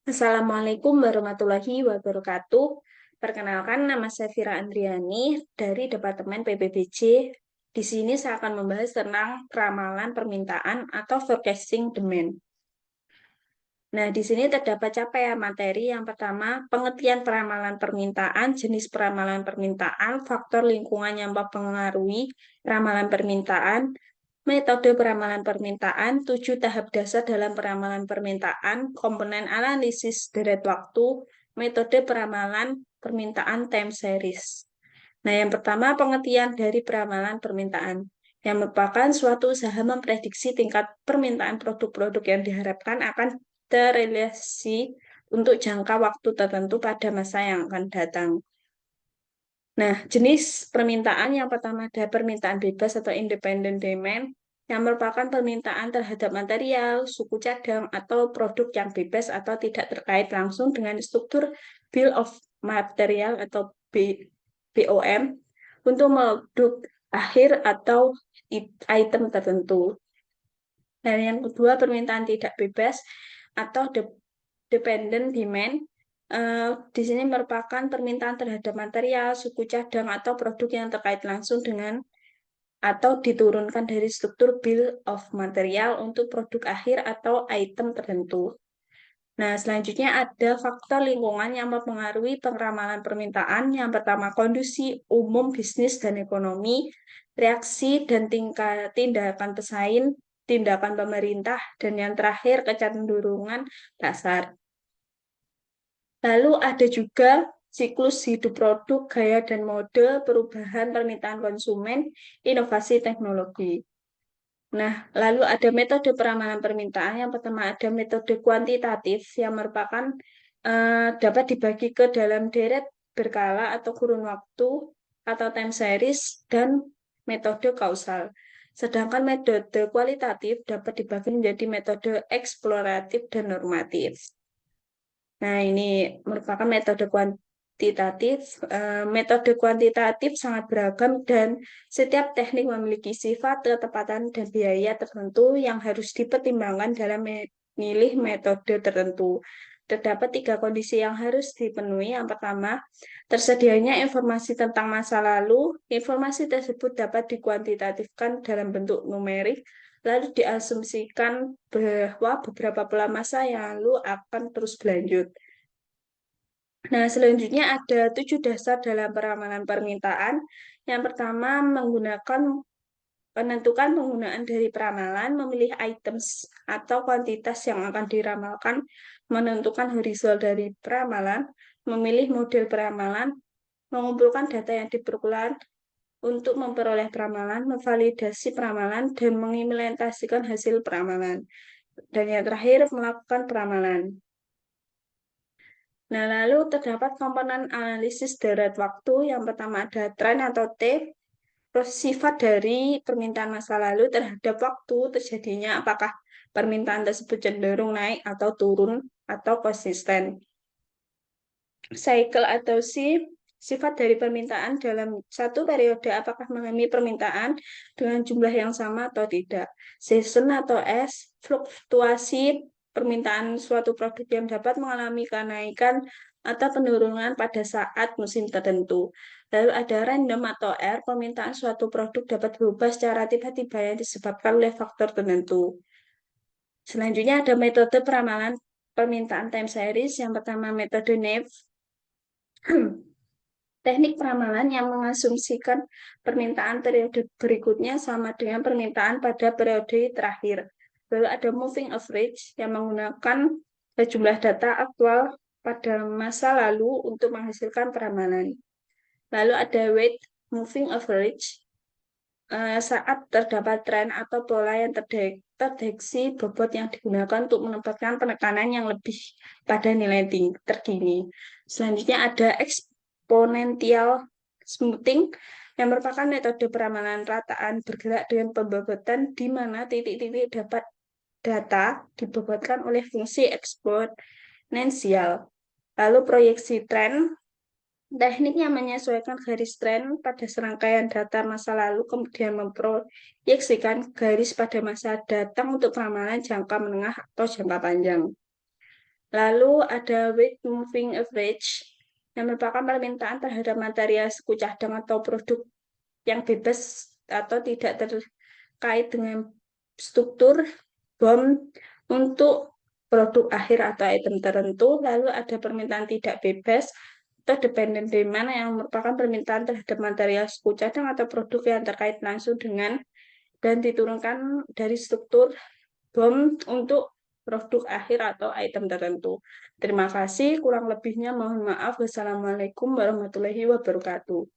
Assalamualaikum warahmatullahi wabarakatuh. Perkenalkan, nama saya Vira Andriani dari Departemen PBBJ. Di sini saya akan membahas tentang ramalan permintaan atau forecasting demand. Nah, di sini terdapat capaian materi. Yang pertama, pengertian peramalan permintaan, jenis peramalan permintaan, faktor lingkungan yang mempengaruhi ramalan permintaan, metode peramalan permintaan, 7 tahap dasar dalam peramalan permintaan, komponen analisis deret waktu, metode peramalan permintaan time series. Nah, yang pertama pengertian dari peramalan permintaan, yang merupakan suatu usaha memprediksi tingkat permintaan produk-produk yang diharapkan akan terrealisasi untuk jangka waktu tertentu pada masa yang akan datang. Nah, jenis permintaan yang pertama ada permintaan bebas atau independent demand, yang merupakan permintaan terhadap material, suku cadang, atau produk yang bebas atau tidak terkait langsung dengan struktur Bill of Material atau BOM untuk produk akhir atau item tertentu. Dan yang kedua, permintaan tidak bebas atau dependent demand. Di sini merupakan permintaan terhadap material, suku cadang, atau produk yang terkait langsung dengan atau diturunkan dari struktur bill of material untuk produk akhir atau item tertentu. Nah, selanjutnya ada faktor lingkungan yang mempengaruhi pengramalan permintaan. Yang pertama, kondisi umum bisnis dan ekonomi, reaksi dan tingkat tindakan pesaing, tindakan pemerintah, dan yang terakhir kecenderungan pasar. Lalu ada juga siklus hidup produk, gaya dan mode, perubahan permintaan konsumen, inovasi teknologi. Nah, lalu ada metode peramalan permintaan. Yang pertama ada metode kuantitatif yang merupakan dapat dibagi ke dalam deret berkala atau kurun waktu atau time series dan metode kausal. Sedangkan metode kualitatif dapat dibagi menjadi metode eksploratif dan normatif. Nah, ini merupakan metode kuantitatif. Metode kuantitatif sangat beragam dan setiap teknik memiliki sifat, ketepatan, dan biaya tertentu yang harus dipertimbangkan dalam memilih metode tertentu. Terdapat 3 kondisi yang harus dipenuhi. Yang pertama, tersedianya informasi tentang masa lalu. Informasi tersebut dapat dikuantitatifkan dalam bentuk numerik, lalu diasumsikan bahwa beberapa pola masa yang lalu akan terus berlanjut. Nah, selanjutnya ada 7 dasar dalam peramalan permintaan. Yang pertama, menentukan penggunaan dari peramalan, memilih items atau kuantitas yang akan diramalkan, menentukan horizon dari peramalan, memilih model peramalan, mengumpulkan data yang diperlukan untuk memperoleh peramalan, memvalidasi peramalan, dan mengimplementasikan hasil peramalan. Dan yang terakhir, melakukan peramalan. Nah, lalu terdapat komponen analisis deret waktu. Yang pertama ada tren atau T, terus sifat dari permintaan masa lalu terhadap waktu terjadinya, apakah permintaan tersebut cenderung naik atau turun atau konsisten. Cycle atau sifat dari permintaan dalam satu periode, apakah mengalami permintaan dengan jumlah yang sama atau tidak. Season atau S, fluktuasi permintaan suatu produk yang dapat mengalami kenaikan atau penurunan pada saat musim tertentu. Lalu ada random atau R, permintaan suatu produk dapat berubah secara tiba-tiba yang disebabkan oleh faktor tertentu. Selanjutnya ada metode peramalan permintaan time series. Yang pertama metode NAVE. Teknik peramalan yang mengasumsikan permintaan periode berikutnya sama dengan permintaan pada periode terakhir. Lalu ada moving average yang menggunakan jumlah data aktual pada masa lalu untuk menghasilkan peramalan. Lalu ada weight moving average saat terdapat tren atau pola yang terdeteksi bobot yang digunakan untuk menempatkan penekanan yang lebih pada nilai terkini. Selanjutnya ada exponential smoothing yang merupakan metode peramalan rataan bergerak dengan pembobotan di mana titik-titik dapat data dibobotkan oleh fungsi eksponensial. Lalu proyeksi tren, tekniknya menyesuaikan garis tren pada serangkaian data masa lalu, kemudian memproyeksikan garis pada masa datang untuk peramalan jangka menengah atau jangka panjang. Lalu ada weight moving average yang merupakan permintaan terhadap material suku cadang atau produk yang bebas atau tidak terkait dengan struktur BOM untuk produk akhir atau item tertentu. Lalu ada permintaan tidak bebas atau dependent demand yang merupakan permintaan terhadap material suku cadang atau produk yang terkait langsung dengan dan diturunkan dari struktur BOM untuk produk akhir atau item tertentu. Terima kasih, kurang lebihnya mohon maaf. Wassalamualaikum warahmatullahi wabarakatuh.